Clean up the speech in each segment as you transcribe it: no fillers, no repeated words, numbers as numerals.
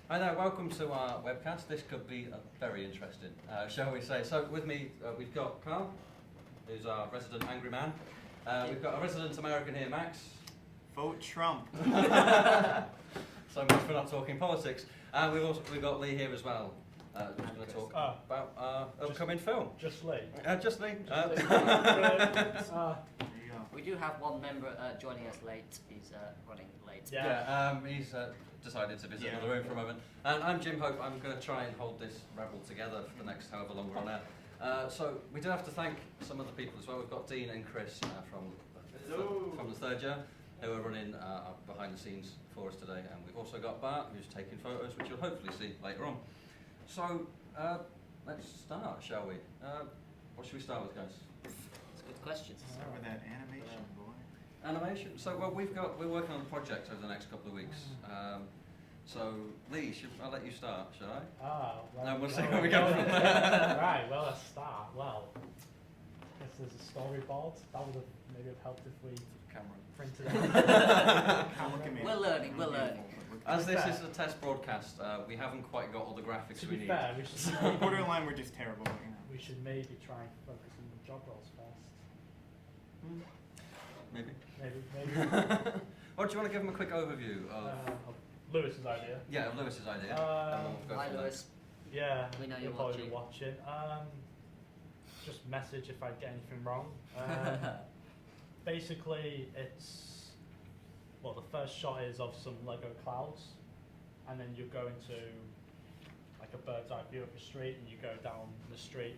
Hi there, welcome to our webcast. This could be very interesting, shall we say. So with me, we've got Carl, who's our resident angry man. We've got a resident American here, Max. Vote Trump. So much for not talking politics. And we've got Lee here as well, who's going to talk about our upcoming film. Just Lee. Just Lee. There you go. We do have one member joining us late. He's running late. Yeah, he's decided to visit another room for a moment. And I'm Jim Hope. I'm going to try and hold this rebel together for the next however long we're on air. So we do have to thank some other people as well. We've got Dean and Chris from the third year who are running behind the scenes for us today. And we've also got Bart who's taking photos, which you'll hopefully see later on. So let's start, shall we? What should we start with, guys? That's a good question. Start with that animation, boy. Animation. So we're working on a project over the next couple of weeks. So Lee, I'll let you start, shall I? Well, And we'll see where we go from there. Right, well, let's start. Well, I guess there's a storyboard. That would have maybe helped if we printed it. Look at me. We're learning. As this is a test broadcast, we haven't quite got all the graphics To we be need. fair, we should Borderline, we're just terrible. we should maybe try and focus on the job roles first. Maybe. Maybe. Or do you want to give them a quick overview of Lewis's idea. of Lewis's idea? And we'll go Hi, from there. Lewis. Yeah, We know you'll you're probably be watching. Just message if I get anything wrong. Basically, it's the first shot is of some Lego clouds, and then you go into like a bird's eye view of a street, and you go down the street,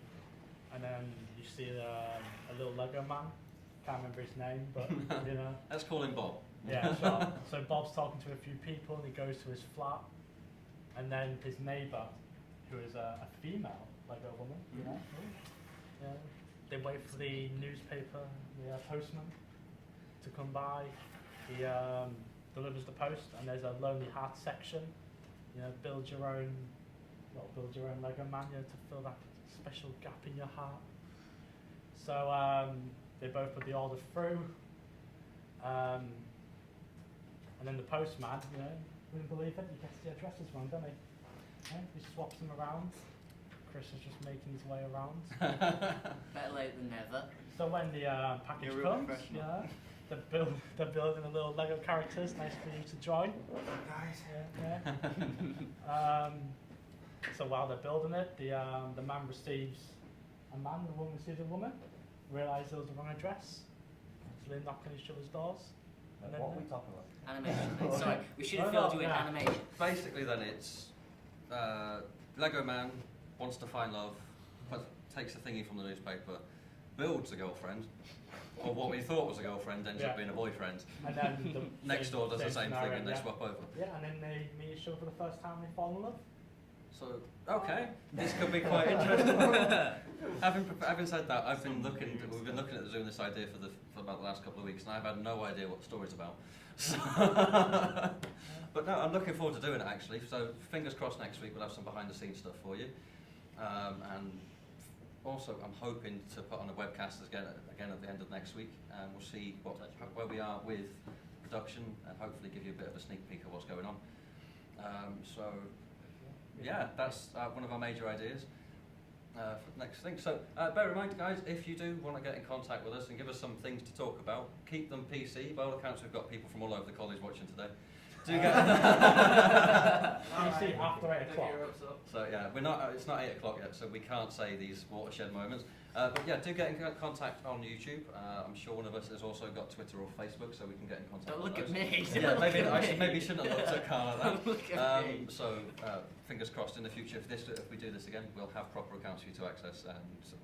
and then you see a little Lego man. Can't remember his name, but you know. Let's call him Bob. Yeah, sure. So Bob's talking to a few people, and he goes to his flat, and then his neighbour, who is a female Lego woman, you know. Yeah. They wait for the newspaper, the postman, to come by. He delivers the post, and there's a Lonely Heart section. You know, build your own Lego man, you know, to fill that special gap in your heart. So they both put the order through, and then the postman, you know, wouldn't believe it, he gets the addresses wrong, doesn't he? Yeah, he swaps them around. Chris is just making his way around. Better late than never. So when the package real comes, professional. they're building a little Lego characters, nice for you to join. Guys. Yeah. So while they're building it, the man receives a man, the woman receives a woman, realises it was the wrong address, so they knock on each other's doors. And What are we talking about? Animation. Sorry, we should have filled you in animation. Basically, then it's Lego man wants to find love, takes a thingy from the newspaper, builds a girlfriend, or what we thought was a girlfriend ends up being a boyfriend. And then the Next door does the same thing scenario, and they swap over. Yeah, and then they meet each other for the first time and they fall in love. So, okay, this could be quite interesting. having said that, we've been looking at doing this idea for about the last couple of weeks, and I've had no idea what the story's about. So but no, I'm looking forward to doing it actually. So fingers crossed next week we'll have some behind the scenes stuff for you, and also I'm hoping to put on a webcast again at the end of next week, and we'll see where we are with production, and hopefully give you a bit of a sneak peek of what's going on. So. Yeah, that's one of our major ideas for the next thing. So bear in mind, guys, if you do want to get in contact with us and give us some things to talk about, keep them PC. By all accounts, we've got people from all over the college watching today. Do get PC after 8 o'clock. So yeah, it's not 8 o'clock yet, so we can't say these watershed moments. But yeah, do get in contact on YouTube. I'm sure one of us has also got Twitter or Facebook, so we can get in contact. Don't with look at those. me. Yeah, maybe shouldn't have looked at Carl like that. Don't look at me. So fingers crossed in the future, if we do this again, we'll have proper accounts for you to access and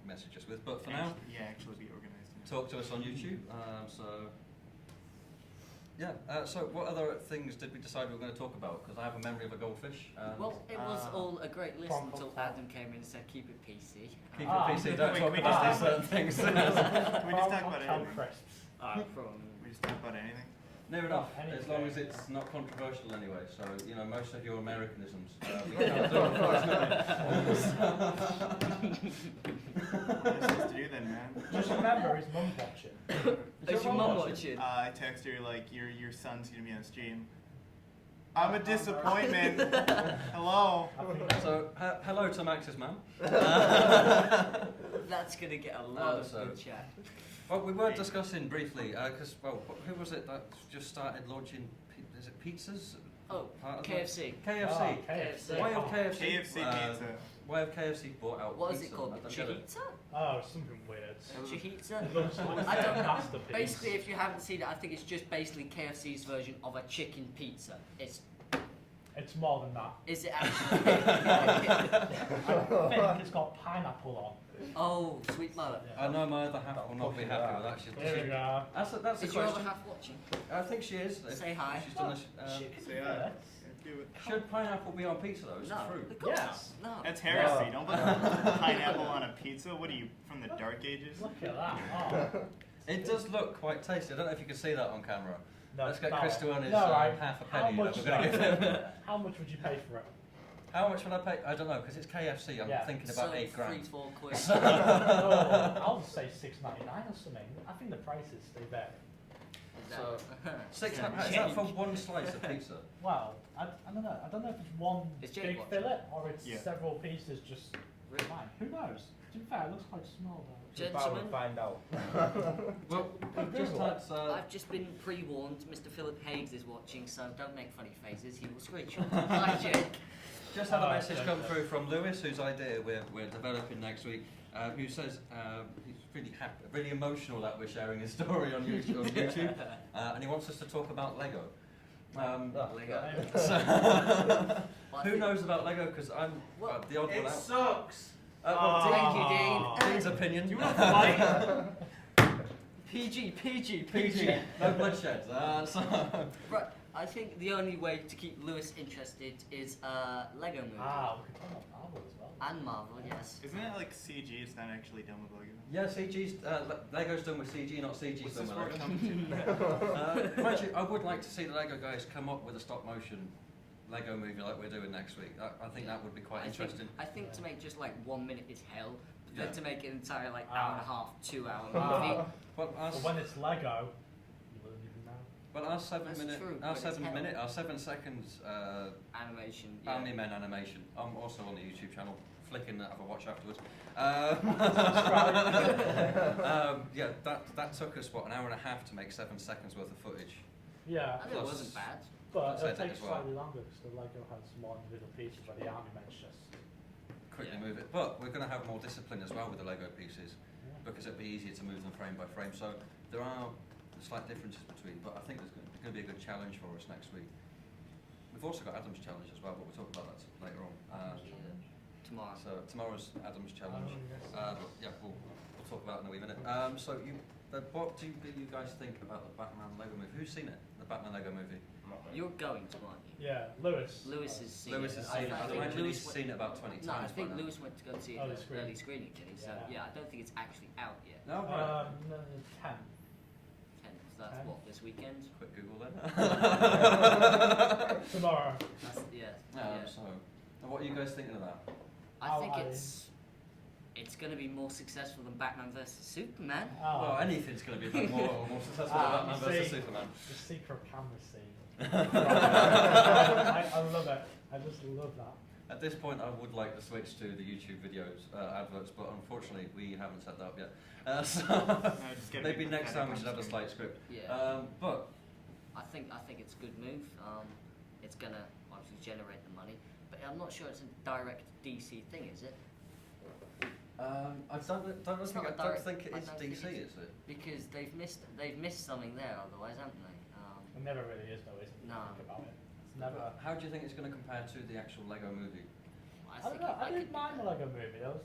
message us with. But for now, actually be organized. talk to us on YouTube. So what other things did we decide we were going to talk about? Because I have a memory of a goldfish. Well, it was all a great list until Adam came in and said, keep it PC. Keep it PC, don't talk about certain things. Can we just talk about Cow anything? crisps. We just talk about anything? Near enough, Anything. as long as it's not controversial anyway. So, you know, most of your Americanisms. We can't do, What is this to do then, man? Just remember, his mum's watching. Is your mum watching? I text her like your son's gonna be on stream. I'm a disappointment. Hello. I think that's So, hello to Max's mum. That's gonna get a lot of so- good chat. Well, we were discussing briefly, because, who was it that just started launching, is it pizzas? Oh, Part of KFC. KFC. Oh, KFC. Why have KFC? KFC pizza. Why have KFC bought out What is pizza? it called? I don't get it. Chihita? Oh, something weird. Chihita? It looks like I a don't know. masterpiece. Basically, if you haven't seen it, I think it's just basically KFC's version of a chicken pizza. It's more than that. Is it actually? I think it's got pineapple on. Oh, sweet mother. Yeah. I know my other half will not be happy with that. There we go. That's a Is your other question. half watching? I think she is. Say hi. She's done this. Chicken Say hi. bits. Do it. Should pineapple be on pizza though? Is No. it true? Of course. Yes. No. That's heresy. Don't put pineapple on a pizza. What are you, from the Dark Ages? Look at that. Oh. It does look quite tasty. I don't know if you can see that on camera. No, Let's get no. Chris to earn his No, right. half a How penny that much, we're going to give him. how much would you pay for it? How much would I pay? I don't know, because it's KFC. I'm Yeah. thinking about So, 8 grand. 3-4 quid. Oh, I'll say $6.99 or something. I think the prices stay there. Is So, that- 6 is that is that for change? one slice of pizza? Well, I don't know. I don't know if it's one Is Jake big watching? fillet or it's Yeah. several pieces just Really? fine. Who knows? To be fair, it looks quite small though. Gentlemen, Find out. Well, we've just had. I've just been pre-warned. Mr. Philip Higgs is watching, so don't make funny faces. He will screenshot. Hi, Jake. Just had a Oh, message okay. come through from Lewis, whose idea we're developing next week, who says he's really happy, really emotional that we're sharing his story on YouTube, and he wants us to talk about Lego. Lego. So Well, I who think- knows about Lego? Because I'm Well, the odd one out. sucks. Well, Thank you, Dean. Dean's opinion. Do you want to fight? PG. No bloodshed. So Right, I think the only way to keep Lewis interested is Lego movie. Ah, we could talk about Marvel as well. And Marvel, yes. Isn't it like CG? It's not actually done with Lego. yeah, CG's Lego's done with CG, not CG's What's done this with word Lego. coming to? Mind you, I would like to see the Lego guys come up with a stop motion Lego movie like we're doing next week. I think that would be quite interesting. I think to make just like 1 minute is hell. Yeah. Then to make an entire like Ah. hour and a half, 2 hour Ah. movie. But But when it's Lego, you wouldn't even know. but our 7 That's minute, true, our but it's 7 hell. minute, our 7 seconds Animation. Family Yeah. Men animation. I'm also on the YouTube channel, flicking that have a watch afterwards. Yeah, that took us what, an hour and a half to make 7 seconds worth of footage. Yeah, I think it Plus- wasn't bad. but I'd say it that takes as well. slightly longer because the Lego has more individual pieces, where the Army Men's just. Quickly Yeah. move it, but we're going to have more discipline as well with the Lego pieces Yeah. because it'll be easier to move them frame by frame. So there are slight differences between, but I think there's going to be a good challenge for us next week. We've also got Adam's challenge as well, but we'll talk about that later on. Tomorrow. So tomorrow's Adam's challenge. Oh, yes. But yeah, we'll talk about it in a wee minute. So what do you guys think about the Batman Lego movie? Who's seen it? The Batman Lego movie? You're going to, aren't you? Yeah, Lewis. Lewis has seen Lewis it. has seen it. I I think imagine Lewis he's went- seen it about 20 No, I times. think by now. Lewis went to go see it Early at screening. early screening, did he? So Yeah. yeah, I don't think it's actually out yet. No, right. No, 10. 10th, so that's what, this weekend? Quick Google then. Tomorrow. That's, yeah. So, what are you guys thinking of that? I think I- it's going to be more successful than Batman vs Superman. Oh, Well, anything's going to be more successful Ah, than Batman you versus see. Superman. the secret camera scene. I love it. I just love that. At this point, I would like to switch to the YouTube videos adverts, but unfortunately, we haven't set that up yet. So just get a maybe big next time we pathetic should have a on slight script. Yeah. But I think it's a good move. It's going to obviously generate the money, but I'm not sure it's a direct DC thing, is it? I don't It's not a think direct- it I is don't think DC, it's- is it? Because they've missed something there, otherwise, haven't they? It never really is though, is it? No. Think about it. It's never. How do you think it's going to compare to the actual Lego movie? I don't know. I didn't mind the Lego movie. There was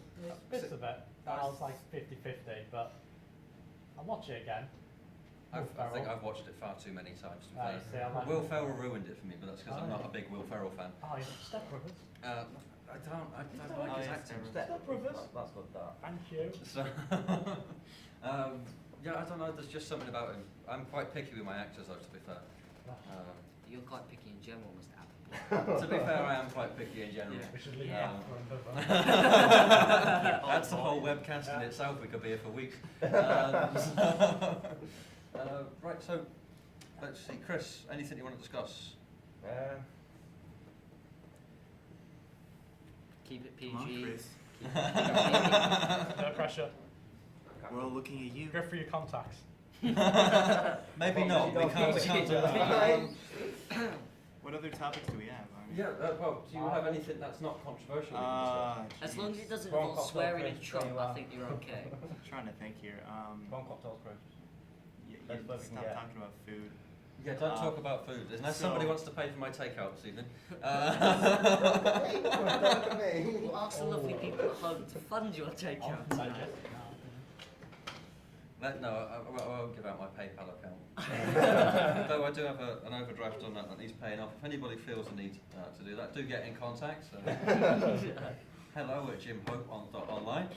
bits of it that I was like 50-50, but I'll watch it again. I Will think Ferrell. I've watched it far too many times. To be Ah, fair. you see, I like Will it. Ferrell ruined it for me, but that's because I'm Oh, not a yeah. big Will Ferrell fan. Oh, yeah. Step Brothers. I don't like Oh, his yeah, acting. Step Brothers. That's good, that. Thank you. So, yeah, I don't know. There's just something about him. I'm quite picky with my actors, though. To be fair, You're quite picky in general, Mr. Apple. to be fair, I am quite picky in general. Yeah. We should leave Yeah. that for another. That's the whole webcast in Yeah. itself. We could be here for weeks. Right, so let's see, Chris. Anything you want to discuss? Keep it Come on, PG. Chris. Keep it PG. No pressure. We're all looking at you. Go through your contacts. Maybe not. We can't do that. What other topics do we have? Yeah, well, do you have anything that's not controversial? As long as it doesn't Wrong involve cocktail swearing and crisps, Trump, there you I are. think you're okay. Trying to think here. One cocktails, Chris. That's what we can Stop get. talking about food. Yeah, don't talk about food. Unless so- somebody wants to pay for my takeout this evening. We'll ask the lovely people at home to fund your takeout tonight. No, I won't give out my PayPal account. Though I do have an overdraft on that needs paying off. If anybody feels the need to do that, do get in contact. So. Hello at jimhope.online.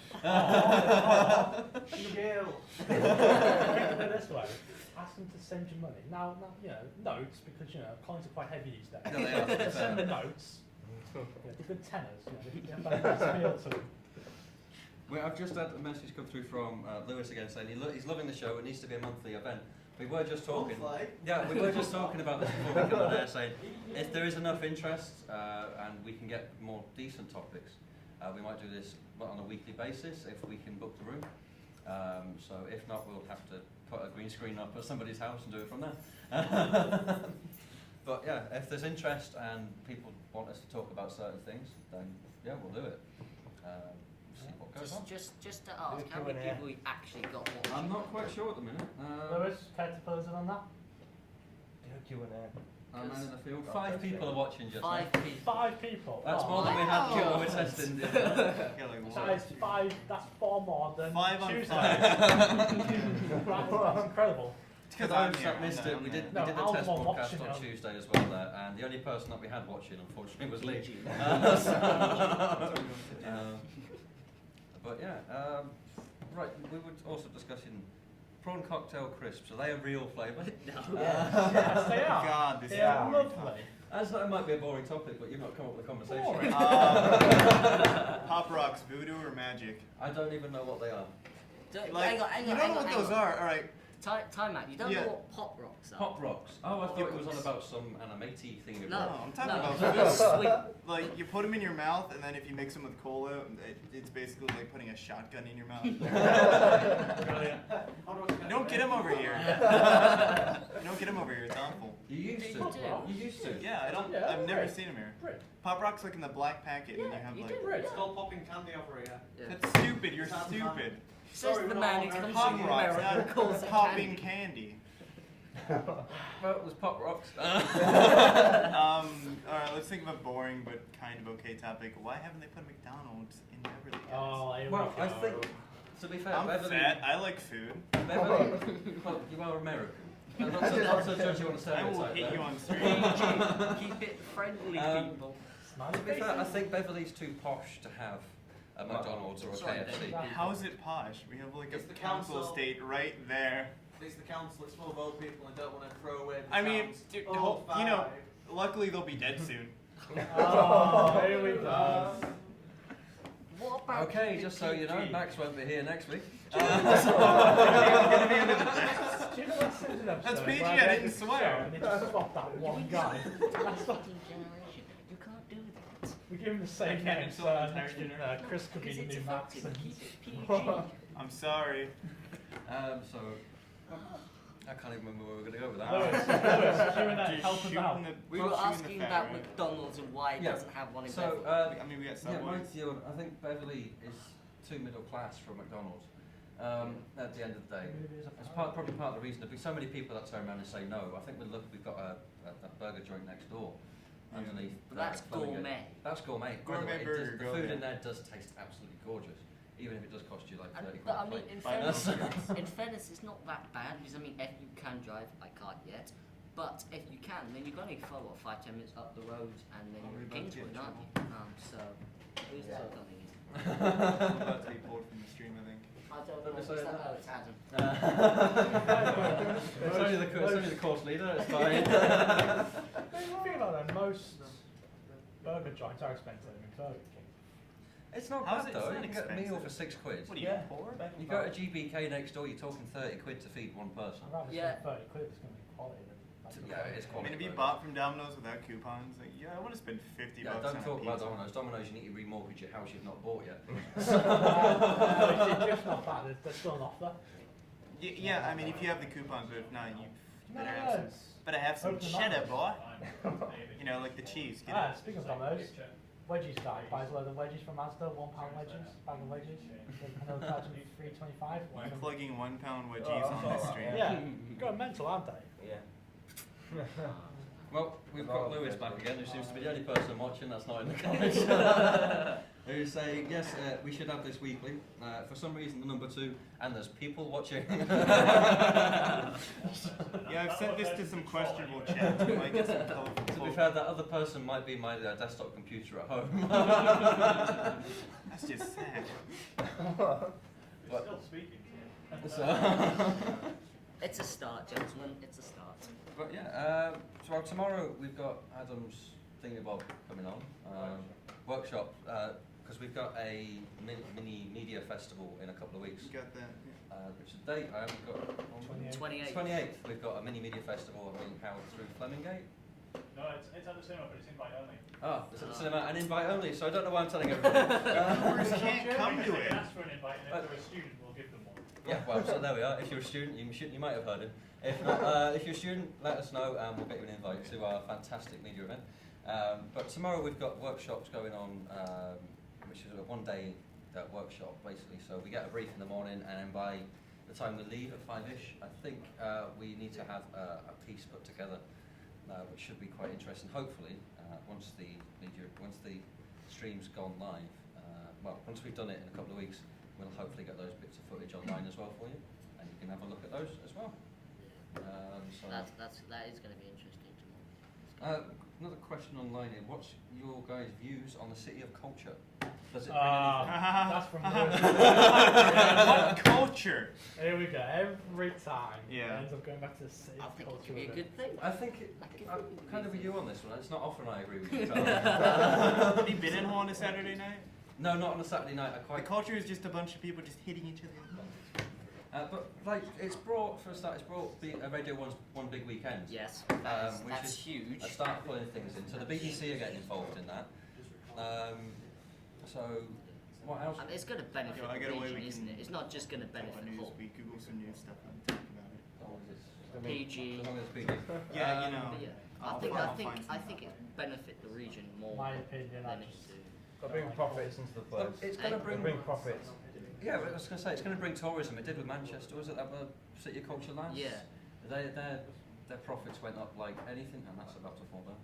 Think of it this way. Ask them to send you money. Now, you know, notes, because, you know, coins are quite heavy these days. Yeah, they are, to be Just fair. send the notes. Yeah, the good tenors, you know, they have a nice feel to them. Well, I've just had a message come through from Lewis again saying he's loving the show. It needs to be a monthly event. We were just talking. Yeah, we were just talking about this before we come on there, saying if there is enough interest and we can get more decent topics, we might do this on a weekly basis if we can book the room. So if not, we'll have to put a green screen up at somebody's house and do it from there. But yeah, if there's interest and people want us to talk about certain things, then yeah, we'll do it. See what goes on. Just to ask, how many Q&A. people we actually got watching? I'm not quite sure at the minute. Lewis, care to fill us in on that? Do Q&A. I'm man in the field. 5 people are watching just 5 now. people. 5 people. That's Oh, more than we had wow. when we were testing. Yeah, like That is 5, that's 4 more than 5 on Tuesday. 5. That's incredible. For I'm those here, that missed I'm it, we there. did No, the Al's test one podcast watching on it. Tuesday as well there, and the only person that we had watching, unfortunately, was Lee. But yeah, right, we were also discussing prawn cocktail crisps. Are they a real flavour? No. Yes, they are. God, this They is are boring. lovely. As that might be a boring topic, but you've not come up with a conversation. Boring. Pop rocks, voodoo or magic? I don't even know what they are. Like, hang you on, don't know what those are. All right. Time out. You don't Yeah. know what pop rocks are? Pop rocks. Oh, I thought it was on about some animaty thing. No, I'm talking no, about they're sweet. Like you put them in your mouth, and then if you mix them with cola, it's basically like putting a shotgun in your mouth. Brilliant. You don't get them over here. You don't get them over here. It's awful. You used to. You do. You used to. Yeah, I don't. Yeah, I've never right. seen them here. Great. Pop rocks like in the black packet, and Yeah, you have you like. do. Right. It's called popping candy over here. Yeah. That's stupid. You're Sounds stupid. Says Sorry, the we're man not who comes Pop from rocks, America and not calls it popping candy. candy. Well, it was pop rocks. All right, let's think of a boring but kind of okay topic. Why haven't they put McDonald's in Beverly Hills? Oh, here Well, we I go. think, to be fair, I'm Beverly, fat. I like food. Beverly, well, you are American. And not to judge you on a I will stereotype hit there. you on street. Keep it friendly, people. Smiley To be fair, I faces. think Beverly's too posh to have a McDonald's or a Sorry, KFC. Dave. How is it posh? We have like It's a the council council. estate right there. It's the council, it's full of old people and don't want to throw away the I mean, town's dude, old you know, vibe. luckily they'll be dead soon. Oh, here we go. What about Okay, keep just it so you know, PG? Max won't be here next week. Gonna be under the desk. Do you know that Simpsons episode? That's PG, where I they didn't just swear. show And they just swap that one guy. That's not, Generation. You can't do that. we give him the same I can't name, insult an entire so generation. Chris could be Because the it's new Max. effective. And Keep it PG. I'm sorry. So, I can't even remember where we're going to go with that. Lewis, Q&A, Dude, help us shooting out. the- We not were shooting the asking fat, about right? McDonald's and why it Yeah. doesn't have one in So, Beverly. I mean, we got yeah, Subway. mine's the other. I think Beverly is too middle class for McDonald's. At the end of the day, it's probably part of the reason. There'll be so many people that turn around and say no. I think we've got a burger joint next door, Yeah. underneath. But that's Flemington. gourmet. That's gourmet. By the Gourmet way, burger, the go food there. in there does taste absolutely gorgeous, even if it does cost you like 30 quid. But I a mean, plate. in Buy fairness, those. in fairness, it's not that bad because I mean, if you can drive, I can't yet. But if you can, then you're going to follow 5-10 minutes up the road, and then Oh, you're we're in about to Kingswood, get in aren't you? So who's Yeah. that coming in? I'm about to be pulled from the stream, I think. I don't Let know. me Is say that that. oh, it's Adam? It's only the course leader. It's fine. Think about that. Most burger joints are expensive in Burger King. It's not How's bad it- though. it's You not get a meal for expensive. £6. What are you, Yeah. poor? You go to GBK next door, you're talking 30 quid to feed one person. I'd rather Yeah. spend 30 quid if it's going to be quality than Yeah, it is I quality. mean, if you burgers. bought from Domino's without coupons, like, yeah, I want to spend 50 Yeah, bucks don't on talk a about pizza. Domino's. Domino's, you need to remortgage your house you've not bought yet. It's just not bad. There's still an offer. Yeah, I mean, if you have the coupons, but if not, you No, better have some Open them cheddar, up. boy. You know, like the cheese. Get it. Speaking of Domino's, wedgies guy buys a load of wedgies from Asda, £1 wedges, bag of wedges. I know charging me $3.25. I'm plugging 1 pound wedgies on this stream. Yeah, going mental, aren't they? Yeah. Well, we've got Lewis back again, who seems to be the only person watching that's not in the comments. Who's saying, yes, we should have this weekly. For some reason, the number 2, and there's people watching. Yeah, I've sent this to some questionable chat. You might get some colorful. To be fair, that other person might be my desktop computer at home. That's just sad. We're still speaking. So, It's a start, gentlemen. It's a start. but yeah, so tomorrow we've got Adam's Thingy-Bob coming on. Workshop, because we've got a mini media festival in a couple of weeks. You got that? Which is the date I haven't got. 28th. 28th, we've got a mini media festival being held through Flemingate. No, it's at the cinema, but it's invite only. Oh, it's at the cinema and invite only, so I don't know why I'm telling everybody. Viewers can't come to They it. can ask for an invite, and if they're a student, we'll give them one. Yeah, well, so there we are. If you're a student, you might have heard him. If not, if you're a student, let us know and we'll get you an invite to our fantastic media event. But tomorrow we've got workshops going on, which is a one-day workshop basically. So we get a brief in the morning, and then by the time we leave at 5ish, I think we need to have a piece put together, which should be quite interesting. Hopefully, once the stream's gone live, well, once we've done it in a couple of weeks, we'll hopefully get those bits of footage online as well for you, and you can have a look at those as well. So That is going to be interesting tomorrow. another question online here. What's your guys' views on the City of Culture? Does it bring anything? That's from What culture? Here we go. Every time Yeah. it ends up going back to the city I think it culture could be a of good thing. I think I'm kind of with you on this one. It's not often I agree with you. Have you been in one on a Saturday night? No, not on a Saturday night. I The quite. culture is just a bunch of people just hitting each other. But like, it's brought for a start. It's brought a Radio One's One Big Weekend. Yes, Which that's is huge. I start pulling things in. So the BBC are getting involved in that. So what else? And it's going to benefit Yo, I the got away, region, we isn't can it? It's not just going to Go on benefit news, Hull. we Google some news stuff and talk about it. PG. As long as it's PG. Yeah, you know. But yeah, I'll find I some think it benefit the region more My opinion, I than it just- do. Got bring profits into the Well, place. it's going to bring. Bring profits. Yeah, I was going to say it's going to bring tourism. It did with Manchester. Was it that City of Culture last? Yeah. Their profits went up like anything, and that's about to fall down.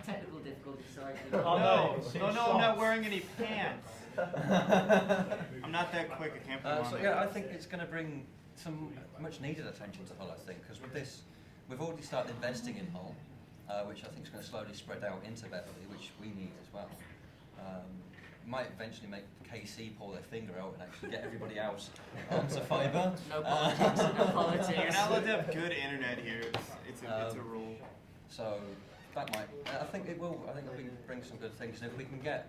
Technical difficulty, sorry. Oh, No, no, no, no, I'm not wearing any pants. I'm not that quick, I can't put them on. So yeah, I think it's going to bring some much needed attention to Hull. I think because with this, we've already started investing in Hull, which I think is going to slowly spread out into Beverley, which we need as well. Might eventually make KC pull their finger out and actually get everybody else onto fibre. No politics, no politics. You're not allowed to have good internet here. It's a rule. So that might, I think it will. I think it'll bring some good things. And if we can get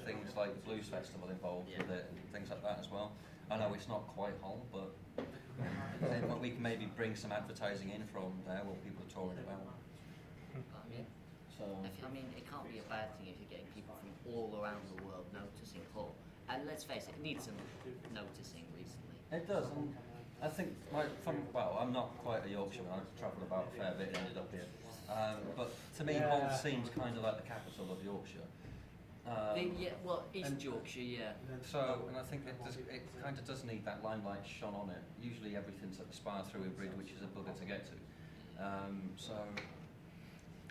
things like the Blues Festival involved with it and things like that as well. I know it's not quite Hull, but we can maybe bring some advertising in from there while people are touring about. So I mean, it can't be a bad thing if you're getting people from all around the world noticing Hull. And let's face it needs some noticing recently. it does. And I think I'm not quite a Yorkshireman. I've travelled about a fair bit and ended up here. But to me, Hull seems kind of like the capital of Yorkshire. East and- Yorkshire, yeah. So, and I think it kind of does need that limelight shone on it. Usually everything's at the Spar through a bridge, which is a bugger to get to. So,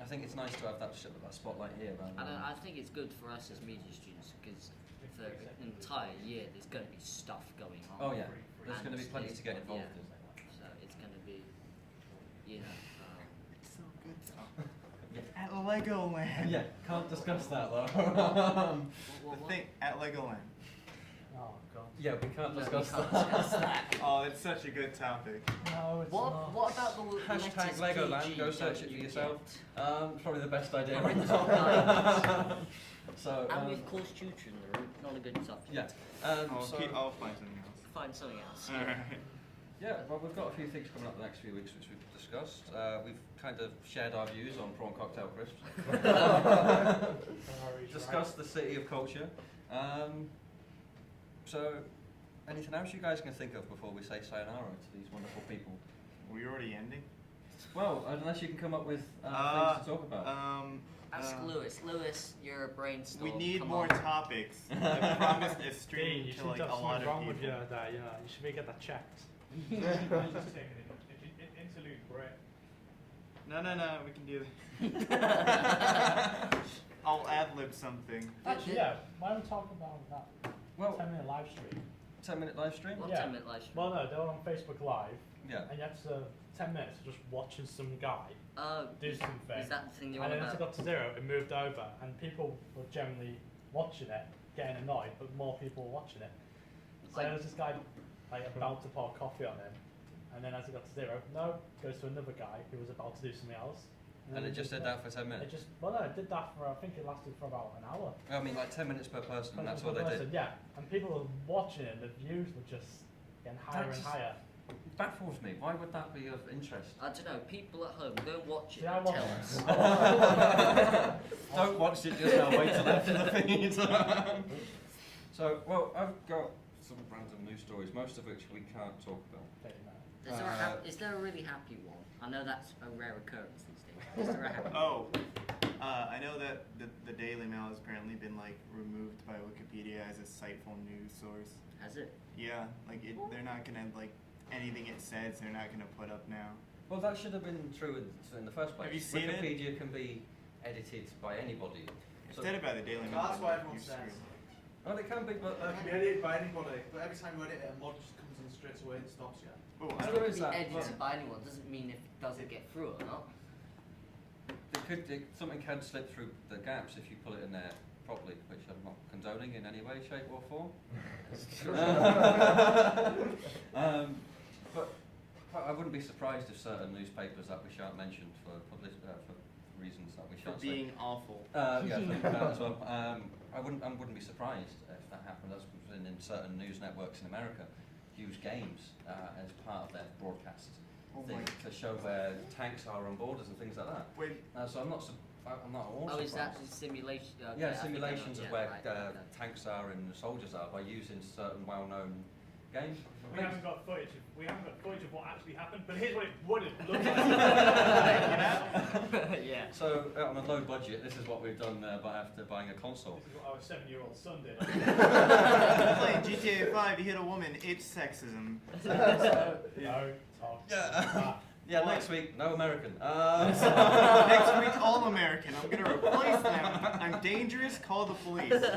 I think it's nice to have that spotlight here. And I think it's good for us as media students because for an entire year there's going to be stuff going on. Oh yeah, there's And going to be plenty to get involved yeah. in. So it's going to be, you know. It's so good though. At Legoland. Yeah, can't discuss that though. The thing at Legoland. Oh god. Yeah, we can't No, we discuss can't that. discuss that. Oh, it's such a good topic. No, it's What not. What about the Hashtag letters Legoland, PG go search don't it for you yourself. get? Probably the best idea. Or in the top lines. So, And with course tutor in the room, not a good subject. yeah. I'll So, find something else. Find something else. Alright. Yeah, well, we've got a few things coming up the next few weeks which we've discussed. We've kind of shared our views on prawn cocktail crisps. Discussed the city of culture. So, anything else you guys can think of before we say sayonara to these wonderful people? Are we already ending? Well, unless you can come up with things to talk about. Ask Lewis. Lewis, you're a brainstorm. We need Come more on. topics. I promised a Dean, stream you to should like have a lot something wrong of with you people. there, you know. You should get that checked. Just take an interlude break. No, we can do that. I'll ad-lib something. Actually, yeah, why don't we talk about that Well, 10-minute live stream? 10-minute live stream? What Yeah. 10-minute live stream? Well, no, they were on Facebook Live, Yeah. and you had to 10 minutes of just watching some guy do Is something. that the thing you're And on then as it about? got to 0, it moved over, and people were generally watching it, getting annoyed, but more people were watching it. So there was this guy like about to pour coffee on him, and then as it got to 0, no, goes to another guy who was about to do something else. And it just did that for 10 It minutes? just, well, no, it did that for, I think it lasted for about an hour. I mean, like 10 minutes per person, and that's Per what they person, did. Yeah, and people were watching it, and the views were just getting higher That's and just- higher. It baffles me. Why would that be of interest? I don't know. People at home, go watch it See, I and watched tell it. us. Don't watch it just now, wait till after the feed. So, well, I've got some random news stories, most of which we can't talk about. Is there a really happy one? I know that's a rare occurrence these days. Is there a happy one? Oh, I know that the Daily Mail has apparently been like removed by Wikipedia as a sightful news source. Has it? Yeah, like they're not gonna like anything it says. They're not gonna put up now. Well, that should have been true in the first place. Have you seen it? Wikipedia can be edited by anybody. It's So- edited by the Daily Mail. That's what everyone You says. screw. Well, it can be, but It can be edited by anybody, but every time you edit it, a mod just comes in straight away and stops you. Oh, So I there don't- is Be that, edited but- by anyone doesn't mean if it doesn't get through or not. something can slip through the gaps if you pull it in there properly, which I'm not condoning in any way, shape or form. But I wouldn't be surprised if certain newspapers that we shan't mention for reasons that we for shan't being awful. Yeah, for that as well. I wouldn't be surprised if that happened. As in certain news networks in America, use games as part of their broadcast Oh thing to show where tanks are on borders and things like that. Wait, So I'm not at all Oh, is that surprised. the simulation? Okay, Yeah, I think I know, simulations of yeah, where right, okay. tanks are and soldiers are by using certain well-known games. We haven't got footage of what actually happened, but here's what it would have looked like. Yeah. So on a low budget, this is what we've done by after buying a console. This is what our 7-year-old son did. playing GTA 5, you hit a woman. It's sexism. No, talk. Yeah. Yeah, next week, no American. Next week, all American. I'm gonna replace them. I'm dangerous. Call the police. Next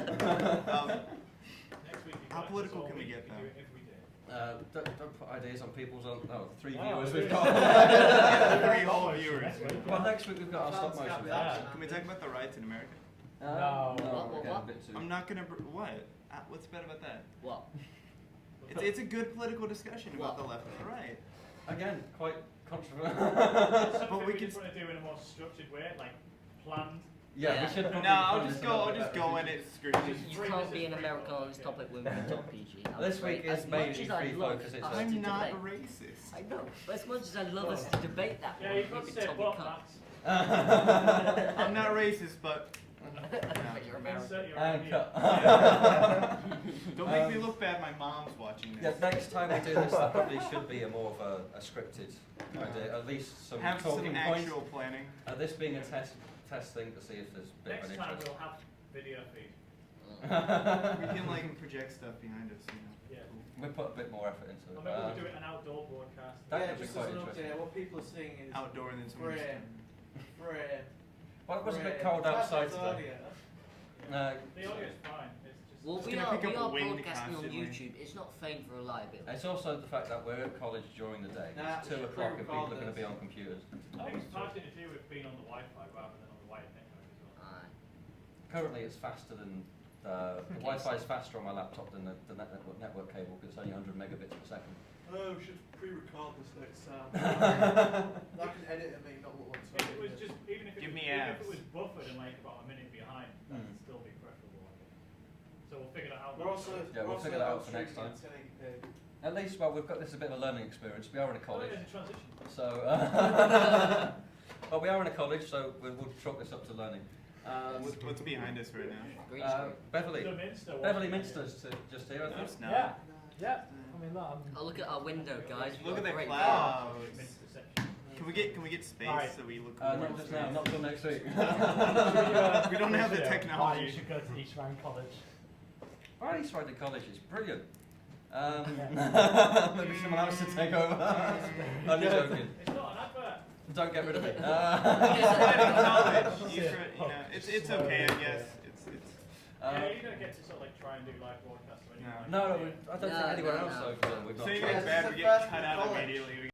week, How political can we get, though? If we did. Don't put ideas on people's own. No, 3 Oh, viewers we we've do. got. Three whole viewers. Next week, Well, yeah. next week we've got our stop motion. Yeah. Can we talk about the riots in America? No. we're getting a What? bit too. I'm not gonna. What? What's bad about that? What? It's a good political discussion about What? the left and the right. Again, quite controversial. Something we we can just want to do in a more structured way, like planned. Yeah, Yeah. we should. No, probably I'll plan just this a go. little I'll bit just better. go in it scripted. You can't be an American on this topic when we talk PG. I'm This afraid. week is As much mainly as I free love focus, it's us a- to I'm not a debate- racist. I know, but as much as I love us to debate that Yeah, one, you've got to we've say been told we what, can't. Max. I'm not racist, but But you're American. Insert your And idea. cut. don't make me look bad. My mom's watching Yeah, this. next time we do this, that probably should be a more of a scripted idea. At least some Have talking some points. actual planning. This being a test thing to see if there's a bit of Next an time interest. we'll have video feed. We can like project stuff behind us, you know. Yeah. We put a bit more effort into Or it. maybe we'll do it an outdoor broadcast. That Yeah, could be just quite as an interesting. update, what people are seeing is Outdoor and then for someone. Well, it was a bit cold outside today. The audio's fine. It's just. Well, Just we gonna are, pick up we a are wind broadcasting on constantly. YouTube. It's not famed for reliability. It's also the fact that we're at college during the day. Nah, It's 2 we o'clock and people are pre-record going to be this. on computers. I think it's partly to do with being on the Wi-Fi rather than on the wired network as well. Aye. Currently, it's faster than the Wi-Fi is faster on my laptop than the network cable because it's only 100 megabits per second. Oh, we should pre-record this next time. I can edit and make not look like If it was just, even if it, Give was, me even if abs. it was buffered and like about a minute behind, that'd Mm. still be preferable, I think. So we'll figure that out. We're also, Yeah, we'll figure that out for next time. At least, well, we've got this is a bit of a learning experience. We are in a college, There's a transition. so. But we are in a college, so we'll chalk this up to learning. What's behind us right now? Green screen. Beverly. The Minster. Beverly Minster's just here, I think. It's not. Yeah. Yeah. I mean, look, Oh, look at our window, guys. We've Look got at the a great clouds. Minster section. Can we get space Right. so we look? Not more just now, space? not till next week. We don't have the Why you technology. should go to East Rand College. Well, East Riding College is brilliant. Yeah. Maybe someone else to take over. Only joking. It's not an advert. Don't get rid of it. College. It's okay, I guess. It's Yeah, you don't get to sort of like try and do live broadcasts or anything. No. like that, do you? I don't think No, anywhere no, else no. so far we've so not anything tried. It's bad the we get first cut out college. immediately.